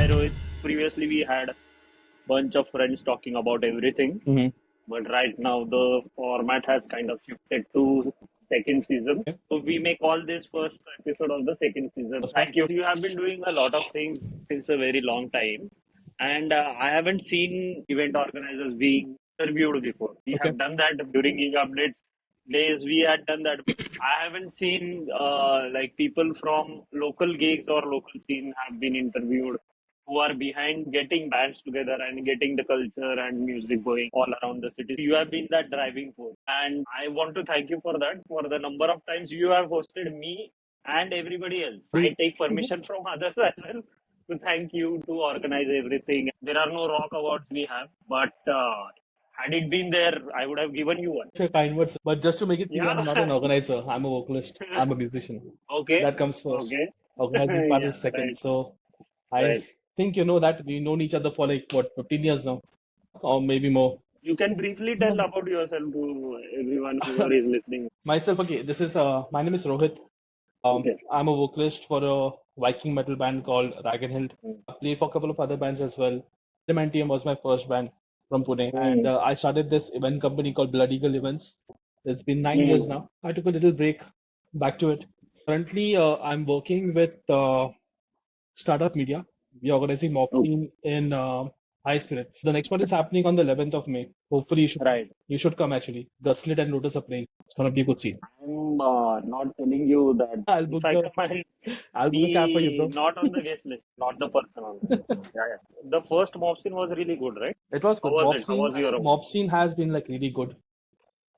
Hi Rohit. Previously we had bunch of friends talking about everything, Mm-hmm. but right now the format has kind of shifted to second season. Okay. So we may call this first episode of the second season. First one. Thank you. You have been doing a lot of things since a very long time, and I haven't seen event organizers being interviewed before. We Okay. have done that during gig updates days. We had done that. I haven't seen like people from local gigs or local scene have been interviewed who are behind getting bands together and getting the culture and music going all around the city. You have been that driving force. And I want to thank you for that, for the number of times you have hosted me and everybody else. I take permission from others as well to thank you to organize everything. There are no rock awards we have, but had it been there, I would have given you one. Your kind words, but just to make it clear, Yeah. I'm not an organizer. I'm a vocalist. I'm a musician. Okay. That comes first. Okay. Organizing part Yeah. is second. Right. So I Right. think you know that we've known each other for like what, 15 years now, or maybe more. You can briefly tell about yourself to everyone who is listening. Myself, okay. This is my name is Rohit. Okay. I'm a vocalist for a Viking metal band called Hill. Mm. I played for a couple of other bands as well. Pandemonium was my first band from Pune, and Mm. I started this event company called Blood Eagle Events. It's been 9 years Mm. now. I took a little break, back to it. Currently, I'm working with Startup Media. We're organizing mock Oh, scene in High Spirits. The next one is happening on the 11th of May. Hopefully, right. you should come actually. The Slit and Lotus are playing. It's gonna be a good scene. I'm not telling you that I'll if book I the come and I'll book a cab for you, be bro. not on the guest list, not the person on the list. Yeah, yeah. The first mob scene was really good, right? It was How good. was it? How was your Mob scene has been like really good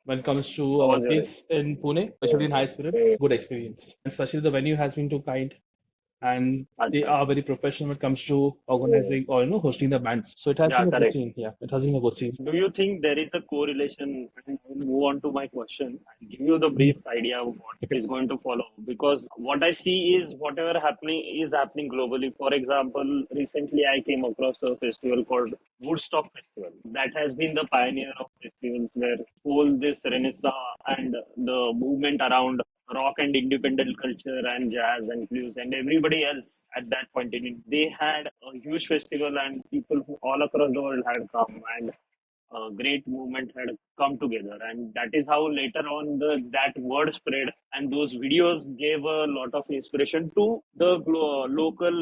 when it comes to how was your gigs in Pune, especially in High Spirits. okay. Good experience. Especially the venue has been too kind, and they Acha. are very professional when it comes to Oh. organizing or hosting the bands. So it has Yeah, been a good correct. scene. Yeah, it has been a good scene. Do you think there is a correlation? And I will move on to my question. I'll give you the brief idea of what Okay. is going to follow. Because what I see is whatever happening is happening globally. For example, recently I came across a festival called Woodstock Festival. That has been the pioneer of festivals where all this renaissance and the movement around rock and independent culture and jazz and blues and everybody else at that point in it. They had a huge festival and people from all across the world had come and a great movement had come together, and that is how later on the that word spread and those videos gave a lot of inspiration to the local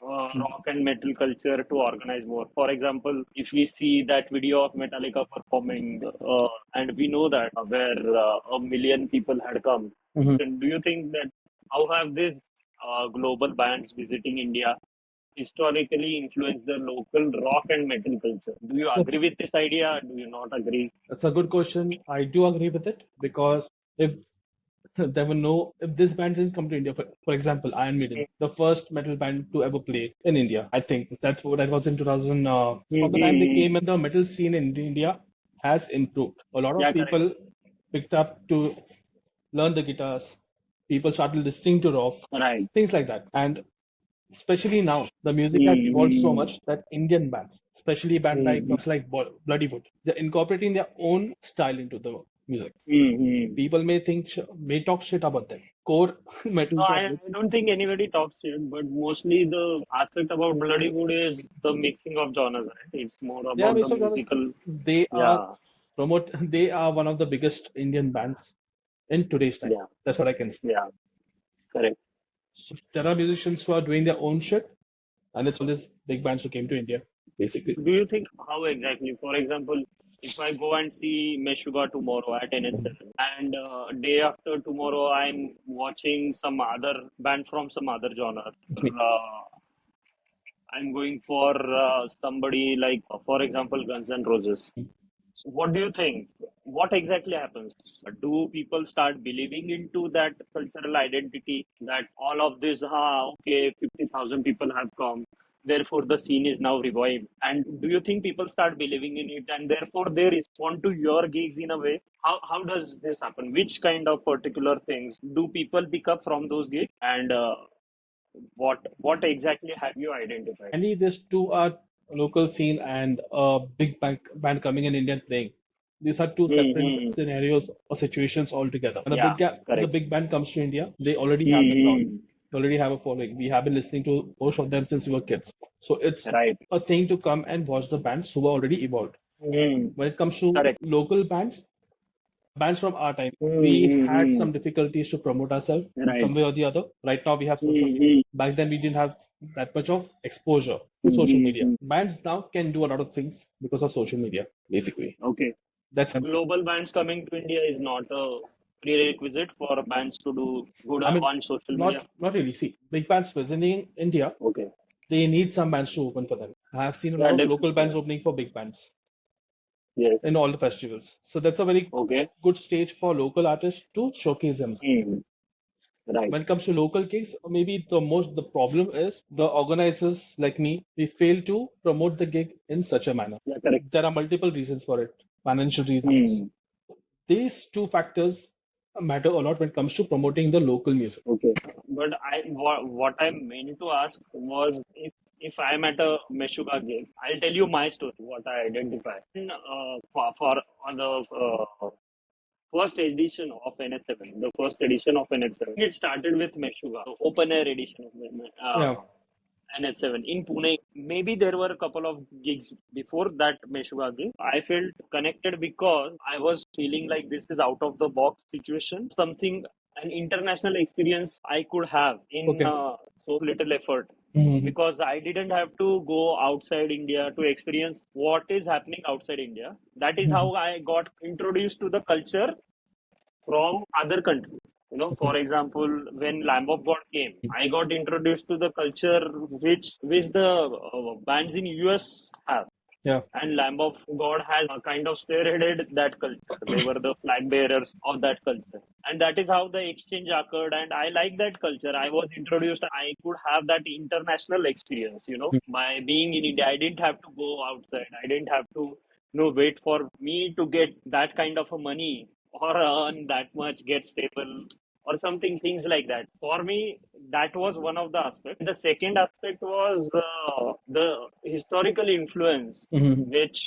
rock and metal culture to organize more. For example, if we see that video of Metallica performing, and we know that where 1 million people had come, Mhm. then do you think that how have these global bands visiting India historically influenced the local rock and metal culture? Do you agree with this idea? Do you not agree? That's a good question. I do agree with it because if there were no, if this band didn't come to India, for example, Iron Maiden, the first metal band to ever play in India, I think that's what that was in 2000. From the time they Mm-hmm. came in, the metal scene in India has improved. A lot of Yeah, correct. people picked up to learn the guitars. People started listening to rock, Right. things like that. And especially now, the music has evolved so Mm-hmm. much that Indian bands, especially a band like Bloodywood, they're incorporating their own style into the music. Mm-hmm. People may talk shit about them. Core No, metal to I don't think anybody talks it, but mostly the aspect about Bloodywood is the mixing of genres, right? It's more they are about the based on genres. musical. They are Yeah, they are one of the biggest Indian bands in today's time. yeah, That's what I can say. yeah, correct. So there are musicians who are doing their own shit, and it's all these big bands who came to India, basically. Do you think how exactly? For example, if I go and see Meshuga tomorrow at NS7, and day after tomorrow I'm watching some other band from some other genre. I'm going for somebody like, for example, Guns N' Roses. So what do you think? What exactly happens? Do people start believing into that cultural identity that all of this, okay, 50,000 people have come, therefore the scene is now revived? And do you think people start believing in it and therefore they respond to your gigs in a way? How does this happen? Which kind of particular things do people pick up from those gigs? And what exactly have you identified? Mainly, these two are local scene and a band coming in India and playing. These are two separate Mm-hmm. scenarios or situations altogether. When Yeah, the correct. big band comes to India, they already have the crowd. Mm-hmm. They already have a following. We have been listening to most of them since we were kids. So it's Right. a thing to come and watch the bands who are already evolved. Mm. When it comes to Correct. local bands from our time, we had Mm-hmm. some difficulties to promote ourselves in Right. some way or the other. Right now we have social media. Mm-hmm. Back then we didn't have that much of exposure to social media. Mm-hmm. Bands now can do a lot of things because of social media, basically. Okay. That's I'm saying. Global bands coming to India is not a prerequisite for bands to do good I mean, on social media. not really. See, big bands visiting India, Okay. they need some bands to open for them. I have seen a lot Yeah, of local definitely. bands opening for big bands Yes. in all the festivals. So that's a very Okay. good stage for local artists to showcase themselves. Mm. Right. When it comes to local gigs, maybe the problem is the organizers like me, we fail to promote the gig in such a manner. Yeah, correct. There are multiple reasons for it, financial reasons. Mm. These two factors matter a lot when it comes to promoting the local music. Okay. But what I meant to ask was if I'm at a Meshuga gig, I'll tell you my story, what I identify. For on the first edition of NH7, the first edition of NH7, it started with Meshuga, the open air edition of Yeah. NH7 in Pune. Maybe there were a couple of gigs before that Meshuga gig. I felt connected because I was feeling like this is out of the box situation, something an international experience I could have in Okay. so little effort. Mhm. Because I didn't have to go outside India to experience what is happening outside India. That is Mhm. how I got introduced to the culture from other countries. Okay. For example, when Lamb of God came, I got introduced to the culture which the bands in US have. Yeah. And Lamb of God has kind of spearheaded that culture. They were the flag bearers of that culture. And that is how the exchange occurred. And I like that culture. I was introduced, I could have that international experience, by being in India. I didn't have to go outside. I didn't have to, wait for me to get that kind of a money or earn that much, get stable or something, things like that. For me, that was one of the aspects. The second aspect was the historical influence Mhm. which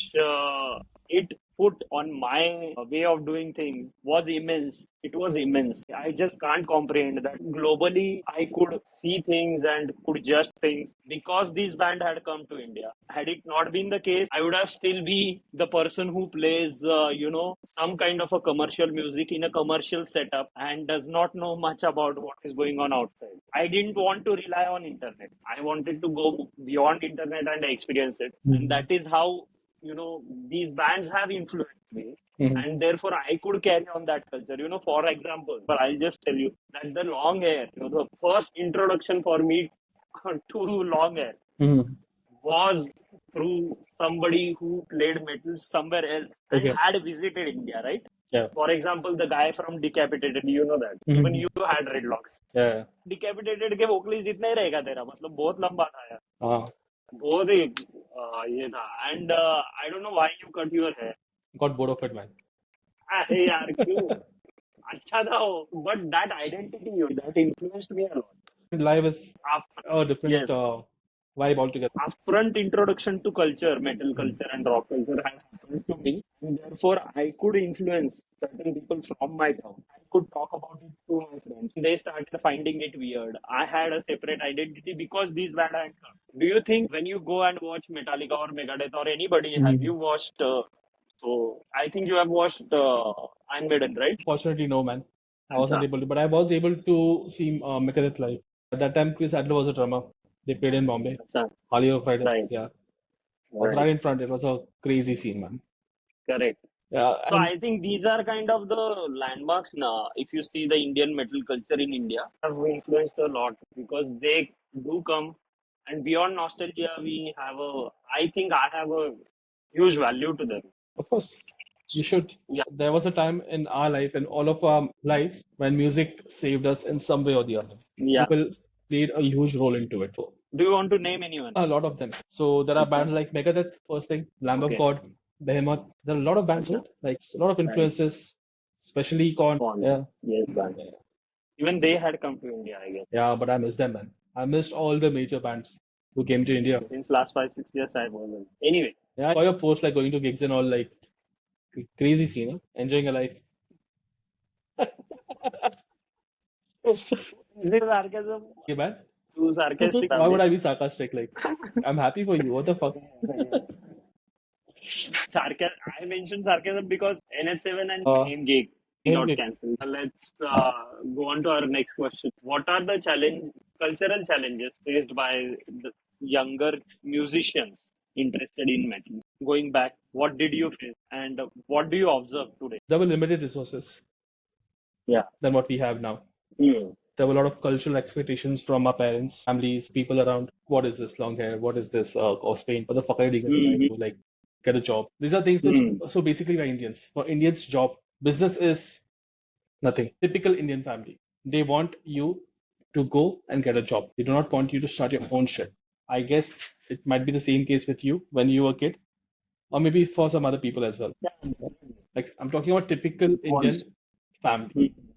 it put on my way of doing things was immense. It was immense. I just can't comprehend that globally I could see things and could judge things because this band had come to India. Had it not been the case, I would have still be the person who plays, some kind of a commercial music in a commercial setup and does not know much about what is going on outside. I didn't want to rely on internet. I wanted to go beyond internet and experience it. And Mhm. that is how, these bands have influenced me. Mhm. And therefore, I could carry on that culture. For example, but I'll just tell you that the long hair, the first introduction for me to long hair Mhm. was through somebody who played metal somewhere else and Okay. had visited India, right? Yeah. For example, the guy from Decapitated, you know that. Even Mhm. you had dreadlocks. Yeah. Decapitated के vocalist जितना ही रहेगा तेरा मतलब बहुत लंबा था यार Ah, बहुत ही ये था and I don't know why you cut your hair got bored of it, man. अरे यार क्यों अच्छा था वो but that identity that influenced me a lot. Live is After, a different yes, vibe altogether. upfront introduction to culture, metal Mhm. culture and rock culture had happened to me. And therefore, I could influence certain people from my town. I could talk about it to my friends. They started finding it weird. I had a separate identity because these band had come. Do you think when you go and watch Metallica or Megadeth or anybody, have Mhm. you watched? So I think you have watched Iron Maiden, right? Fortunately, no, man. I Acha, wasn't able to, but I was able to see Megadeth live. At that time, Chris Adler was a drummer. They played in Bombay. acha, Harley of Fridays, right, yeah. I was right, right in front. It was a crazy scene, man. correct. Yeah, So and I think these are kind of the landmarks now. If you see the Indian metal culture in India, have influenced a lot because they do come, and beyond nostalgia, we have a. I think I have a huge value to them. of course, you should. Yeah, There was a time in our life, in all of our lives, when music saved us in some way or the other. yeah. People played a huge role into it. Do you want to name anyone? A lot of them. So there are Acha, bands like Megadeth, first thing, Lamb of okay, God, Behemoth. There are a lot of bands, acha, right? Like a lot of right. influences, especially Korn. Fond, Yeah, yes, band. Even they had come to India, I guess. yeah, but I miss them, man. I missed all the major bands who came to India. Since last 5 6 years, I wasn't. Anyway, Yeah, I saw your post like going to gigs and all, like crazy scene, huh? Enjoying a life. Is it sarcasm? Okay, man. Too sarcastic, Why would Abhi. I be sarcastic? Like, I'm happy for you. What the fuck? Sarcasm. I mentioned sarcasm because NH7 and Uh, Fame Gig Same got gig. cancelled. Let's go on to our next question. What are the cultural challenges faced by the younger musicians interested in metal? Going back, what did you face and what do you observe today? There were limited resources Yeah. than what we have now. Hmm. There were a lot of cultural expectations from our parents, families, people around. What is this long hair? What is this? Or Spain? What the fuck are you doing in Dubai? Hmm. Like, get a job. These are things which, Hmm. so basically, we're Indians. For Indians, job, business is nothing. Typical Indian family. They want you to go and get a job. They do not want you to start your own shit. I guess it might be the same case with you when you were a kid, or maybe for some other people as well. Yeah. Like, I'm talking about typical Was. Indian family. Hmm.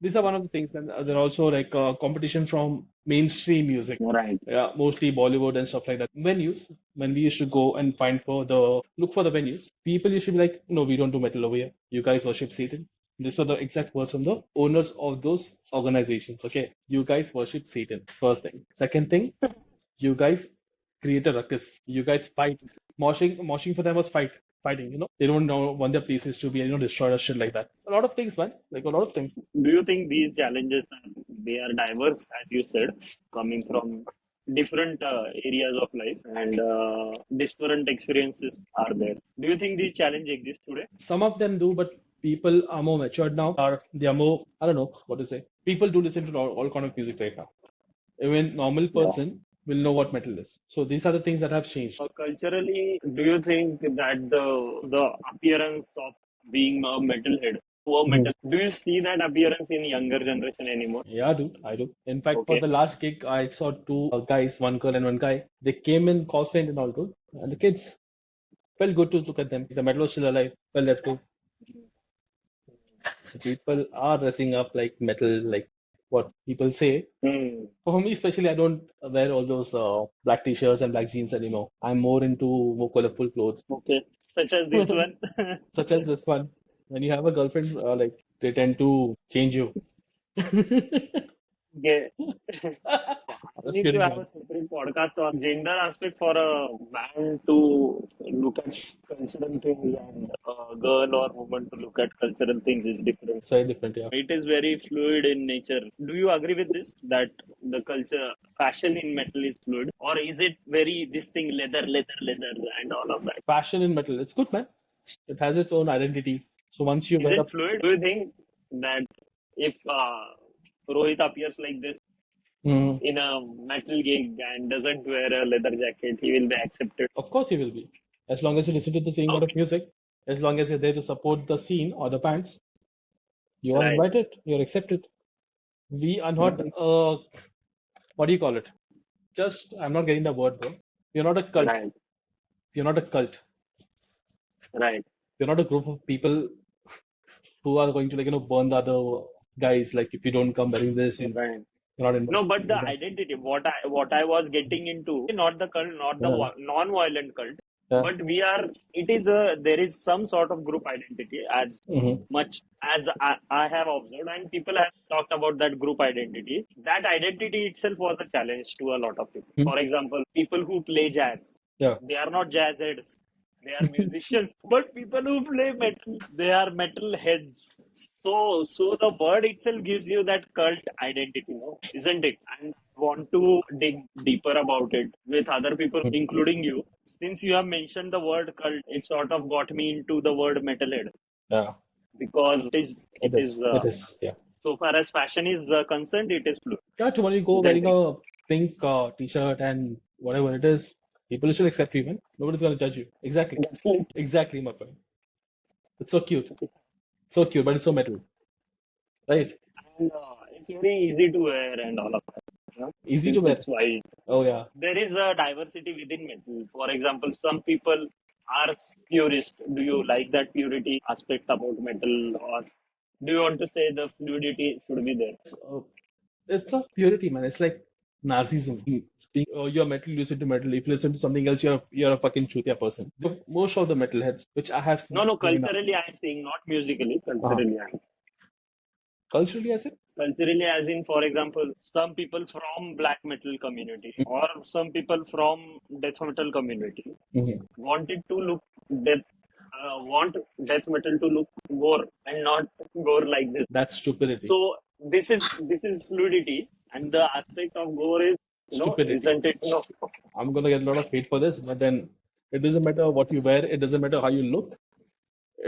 These are one of the things. And there are also like competition from mainstream music, Right. mostly Bollywood and stuff like that. Venues, when we used to go and look for the venues, people used to be like, no, we don't do metal over here. You guys worship Satan. These were the exact words from the owners of those organizations. Okay, you guys worship Satan. First thing. Second thing, you guys create a ruckus. You guys fight. Moshing for them was fighting. They don't want their places to be destroyed or shit like that. A lot of things, man. Like a lot of things. Do you think these challenges they are diverse, as you said, coming from different areas of life and different experiences are there? Do you think these challenges exist today? Some of them do, but people are more matured now. They are more, I don't know what to say. People do listen to all kind of music right now. Even normal Yeah. person will know what metal is. So these are the things that have changed. Culturally, do you think that the appearance of being a metalhead to a Mhm. metal, do you see that appearance in younger generation anymore? Yeah, dude, I do. In fact, for Okay. the last gig, I saw two guys, one girl and one guy. They came in cosplaying and all, dude. And the kids felt good to look at them. The metal was still alive. Well, that's cool. So people are dressing up like metal, like what people say. Hmm. For me, especially, I don't wear all those black t-shirts and black jeans anymore. I'm more into more colorful clothes, Okay. Such as this one. such as this one. When you have a girlfriend, like they tend to change you. Okay. We Just need to kidding, have a man. separate podcast on gender aspect for a man to look at cultural things and a girl or woman to look at cultural things is different. It's very different, yeah. It is very fluid in nature. Do you agree with this? That the culture, fashion in metal is fluid? Or is it very, this thing, leather, leather, leather, and all of that? Fashion in metal, it's good, man. It has its own identity. So once you Is wear it up, fluid? Do you think that if Rohit appears like this mm, in a metal gig and doesn't wear a leather jacket, he will be accepted? of course he will be. As long as you listen to the same kind of Okay, music, as long as you're there to support the scene or the bands, you are right. invited, you're accepted. We are not, Mhm. what do you call it? Just, I'm not getting the word, bro. You're not a cult. Right, You're not a cult. right, You're not a group of people who are going to burn the other guys. Like if you don't come wearing this, right. you're not No, invited. but the Like that. identity, what I was getting into, not the cult, not the Yeah, non-violent cult, yeah. but we are. It is a there is some sort of group identity as Hmm. much as I have observed, and people have talked about that group identity. That identity itself was a challenge to a lot of people. For example, people who play jazz, Yeah. they are not jazz heads. They are musicians, but people who play metal, they are metal heads. So the word itself gives you that cult identity, no? Isn't it? And I want to dig deeper about it with other people, including you. Since you have mentioned the word cult, it sort of got me into the word metalhead Yeah. because it It is is. It is. Yeah. so far as fashion is concerned, it is fluid, Yeah. Tomorrow you go isn't wearing it? a pink t-shirt and whatever it is, people should accept you, man. Nobody's gonna judge you. Exactly. Definitely. Exactly, my friend. It's so cute. So cute, but it's so metal, right? And it's very easy to wear and all of that, Easy to since wear. it's white. Oh yeah. There is a diversity within metal. For example, some people are purist. Do you like that purity aspect about metal, or do you want to say the fluidity should be there? Uh, it's not purity, man. It's like Nazism. Being, you're metal, you listen to metal. If you listen to something else, you're a fucking chutia person. Most of the metalheads, which I have No, seen no. growing up. Culturally, I am saying not musically. Uh, Culturally, I am. Culturally, as it. Culturally, as in, for example, some people from black metal community or some people from death metal community Mhm. wanted to look death want death metal to look gore and not gore like this. That's stupidity. So this is fluidity, and the aspect of gore is, Stupidity. isn't it? No. I'm gonna get a lot of hate for this, but then it doesn't matter what you wear, it doesn't matter how you look,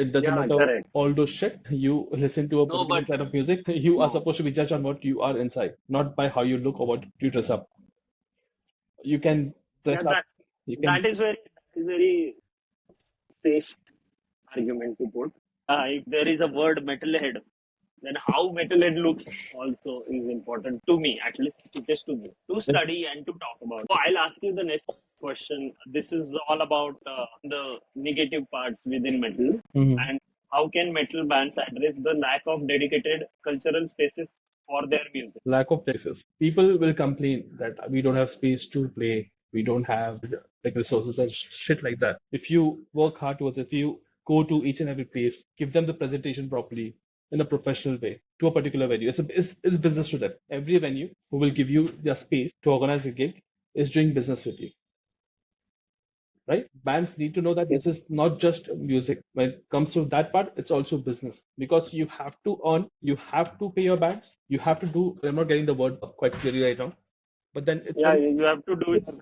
it doesn't Yeah, matter correct. all those shit. You listen to a No, particular but set of music, you are no. supposed to be judged on what you are inside, not by how you look or what you dress up. You can Yeah, dress up, you can. that is very safe argument to put. If there is a word metalhead, then how metalhead looks also is important to me, at least it is to me, to study and to talk about. So I'll ask you the next question. This is all about the negative parts within metal, Mhm. and how can metal bands address the lack of dedicated cultural spaces for their music? Lack of places. People will complain that we don't have space to play, we don't have like resources and shit like that. If you work hard towards it, if you go to each and every place, give them the presentation properly in a professional way to a particular venue. It's business to them. Every venue who will give you their space to organize a gig is doing business with you, right? Bands need to know that this is not just music. When it comes to that part, it's also business because you have to earn, you have to pay your bands, you have to do. I'm not getting the word quite clearly right now, but then it's Yeah, very, you have to do your. it's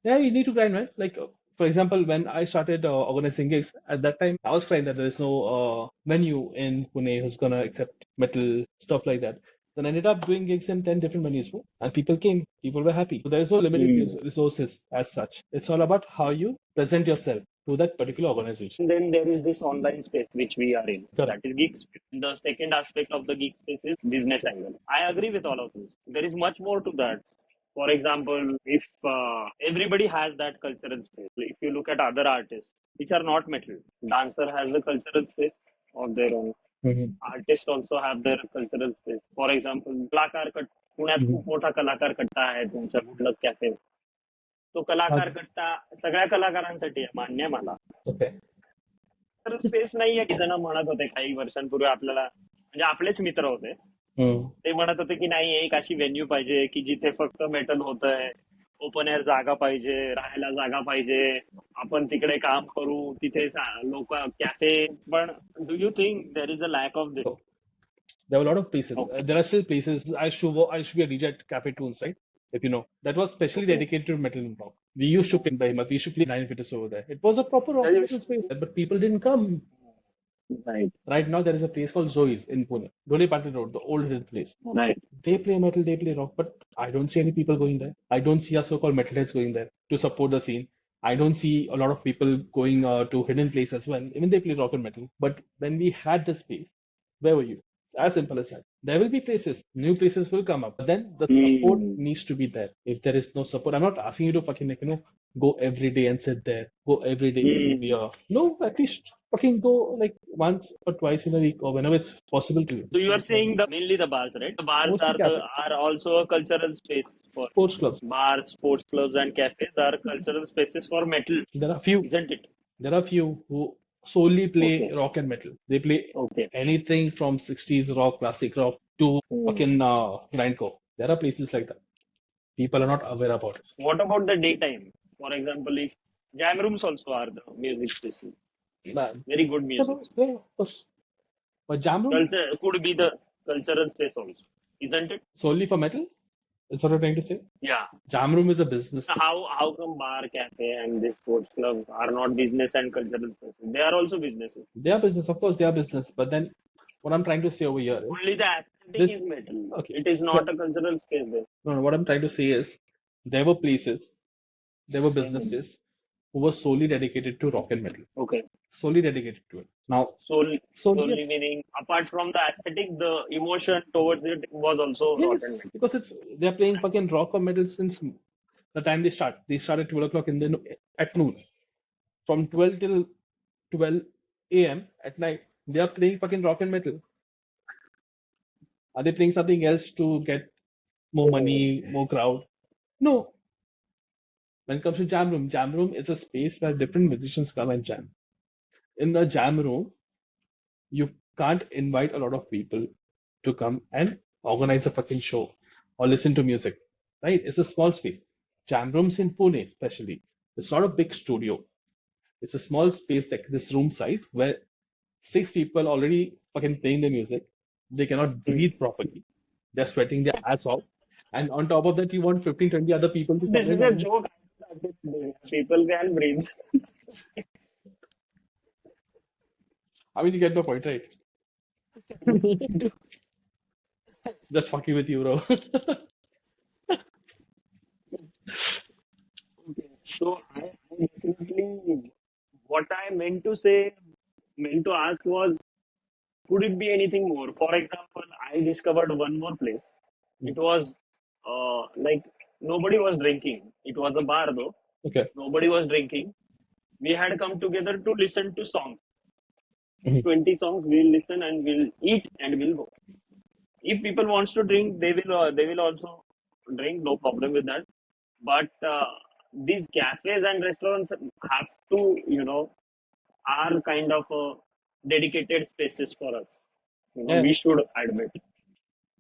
yeah, you need to grind, right? Like, for example, when I started organizing gigs, at that time, I was crying that there is no venue in Pune who's gonna accept metal, stuff like that. Then I ended up doing gigs in 10 different venues, bro, and people came, people were happy. So there is no limited Hmm. resources as such. It's all about how you present yourself to that particular organization. And then there is this online space which we are in, that Correct. is geek space. The second aspect of the geek space is business angle. I agree with all of this. There is much more to that. For example, if everybody has that cultural space, if you look at other artists which are not metal, dancer has a cultural space of their own. Mhm. Artists also have their cultural space. For example, कलाकार cut पुण्यात Mhm. खूप मोठा कलाकार कट्टा आहे तुमच्या good luck cafe. तो Uh, कलाकार कट्टा सगळ्या कलाकारांसाठी आहे, मान्य आहे मला. okay. तर स्पेस नाहीये. काही जण म्हणत होते काही वर्षांपूर्वी आपल्याला, म्हणजे आपलेच मित्र होते, Mm. ते म्हणत होते की नाही, एक अशी व्हेन्यू पाहिजे की जिथे फक्त मेटल होतंय, ओपन एअर जागा पाहिजे, राहायला जागा पाहिजे, आपण तिकडे काम करू, तिथे लोक कॅफे. पण do you think there is a lack of this? So, there were a lot of places. Okay. There are still places. I should be a DJ at Cafe Tunes, right? If you know, that was specially okay. dedicated to metal and rock. We used to play in Behemoth. We used to play Nine Fitters over there. It was a proper rock and metal space, but people didn't come. Right. Right now, there is a place called Zoe's in Pune, Dole Patil Road, the old hidden place. Right. They play metal, they play rock, but I don't see any people going there. I don't see our so-called metalheads going there to support the scene. I don't see a lot of people going to hidden place as well. Even they play rock and metal. But when we had the space, where were you? It's as simple as that. There will be places, new places will come up, but then the support needs to be there. If there is no support, I'm not asking you to fucking go every day and sit there, go every day and be a no, at least fucking go like once or twice in a week or whenever it's possible to you. So you are saying the mainly the bars, right? The bars Mostly cafes, are also a cultural space for sports clubs. bars, sports clubs, and cafes are cultural spaces for metal, There are few. isn't it? There are few who solely play Okay. rock and metal. They play Okay. anything from 60s rock, classic rock to Hmm. fucking grindcore. There are places like that. People are not aware about it. What about the daytime? For example, if jam rooms also are the music spaces, Man. very good music. Yeah, of course. But jam room Culture could be the cultural space also, isn't it? solely for metal is what I'm trying to say. Yeah. Jam room is a business. How come bar, cafe, and this sports club are not business and cultural spaces? They are also businesses. They are business, of course, they are business. But then what I'm trying to say over here is Only the aesthetic is this. metal. Okay. It is No, not a cultural space there. no, no. What I'm trying to say is there were places, there were Mhm. businesses who were solely dedicated to rock and metal. Okay. Solely dedicated to it. Now, Solely, solely solely yes, meaning apart from the aesthetic, the emotion towards it was also rock and yes, metal. because it's they're playing fucking rock or metal since the time they start. They start at 12 o'clock in the at noon. From 12 till 12 a.m. at night, they are playing fucking rock and metal. Are they playing something else to get more money, more crowd? No. When it comes to jam room is a space where different musicians come and jam. In the jam room, you can't invite a lot of people. to come and organize a fucking show or listen to music, right? It's a small space. Jam rooms in Pune, especially. It's not a big studio. It's a small space like this room size where six people already fucking playing the music. They cannot breathe properly. They're sweating their ass off. And on top of that, you want 15, 20 other people to come This in is a and joke. People can breathe. I mean, you get the point, right? Just fucking with you, bro. Okay. So I definitely what I meant to ask was, could it be anything more? For example, I discovered one more place. It was like nobody was drinking. It was a bar though. Okay. Nobody was drinking. We had come together to listen to songs. Mhm. 20 songs. We'll listen and we'll eat and we'll go. If people wants to drink, they will also drink. No problem with that. But these cafes and restaurants have to, are kind of dedicated spaces for us. Yeah, We should admit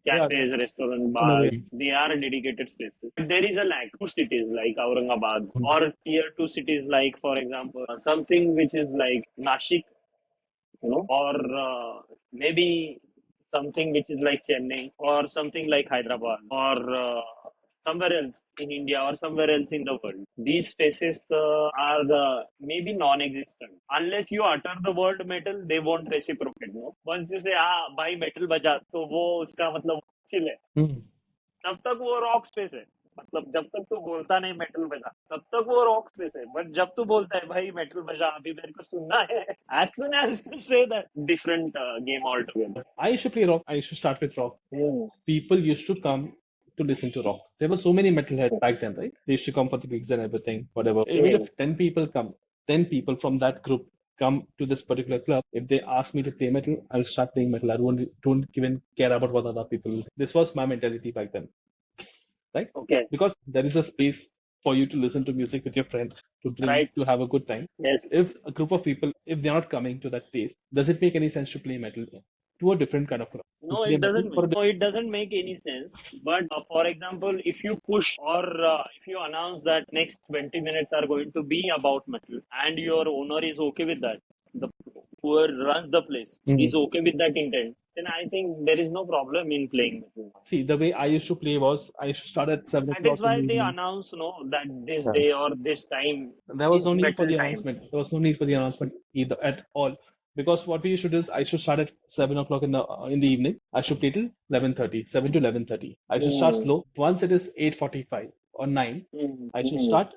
yeah, cafes, restaurant, in a way. bars, they are dedicated spaces. But there is a lack of cities like Aurangabad Mhm. or tier two cities like, for example, something which is like Nashik, or maybe something which is like Chennai or something like Hyderabad or somewhere else in India or somewhere else in the world. These spaces are maybe non-existent. Unless you utter the word metal, they won't reciprocate. No? Once you say, ah, भाई metal बजा, तो वो उसका मतलब chill है. Mhm. तब तक वो रॉक स्पेस है. मतलब जब तक तू बोलता नहीं मेटल बजा तब तक वो रॉक स्पेस है, बट जब तू बोलता है भाई मेटल बजा अभी मेरे को सुनना है, as soon as you say that, different game altogether. I used to play rock. I used to start with rock. Hmm. People used to come to listen to rock. There were so many metalheads back then, right? They used to come for the gigs and everything, whatever. Even Hmm. if 10 people come, 10 people from that group come to this particular club, if they ask me to play metal, I'll start playing metal. I don't even care about what other people will think. This was my mentality back then, right? Okay. Because there is a space for you to listen to music with your friends, to drink, Right. to have a good time. Yes. If a group of people, if they're not coming to that place, does it make any sense to play metal to a different kind of crowd? To No, play it metal doesn't. for a No, it doesn't make any sense. But for example, if you push or if you announce that next 20 minutes are going to be about metal, and your owner is okay with that, the whoever runs the place is different. okay with that intent, then I think there is no problem in playing metal. See, the way I used to play was I used to start at 7 That is o'clock in why the they evening. announce no that this Yeah. day or this time There was is no need for metal the time. announcement. There was no need for the announcement either at all. Because what we used to do is I used to start at 7 o'clock in the evening. I should play till 11:30, 7 to 11:30. I should start Mm, slow. Once it is 8:45 or 9, I should mm. start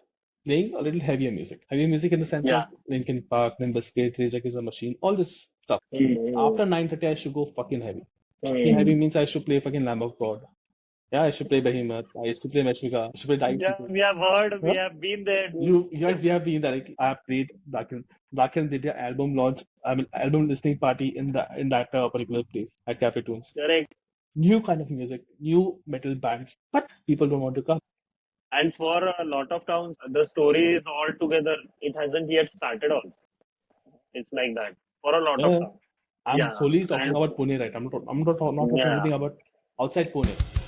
playing a little heavier music. Heavier music in the sense Yeah. of Linkin Park, Limp Bizkit, Rage Against the Machine, all this stuff. Mm, After 9:30, I should go fucking heavy. Fucking heavy mm. means I should play fucking Lamb of God. Yeah, I used to play Behemoth. I used to play Meshuggah. I used to play Dying Yeah, Fetus. we have heard, we Huh? have been there. You guys, we have been there. Like, I have played Blacken. Blacken did their album launch. I mean, album listening party in that particular place at Cafe Tunes. Correct. New kind of music, new metal bands, but people don't want to come. And for a lot of towns, the story is all together. It hasn't yet started. Also, it's like that for a lot of Yeah, towns. I'm Yeah, solely talking and about Pune, right? I'm not talking yeah, anything about outside Pune.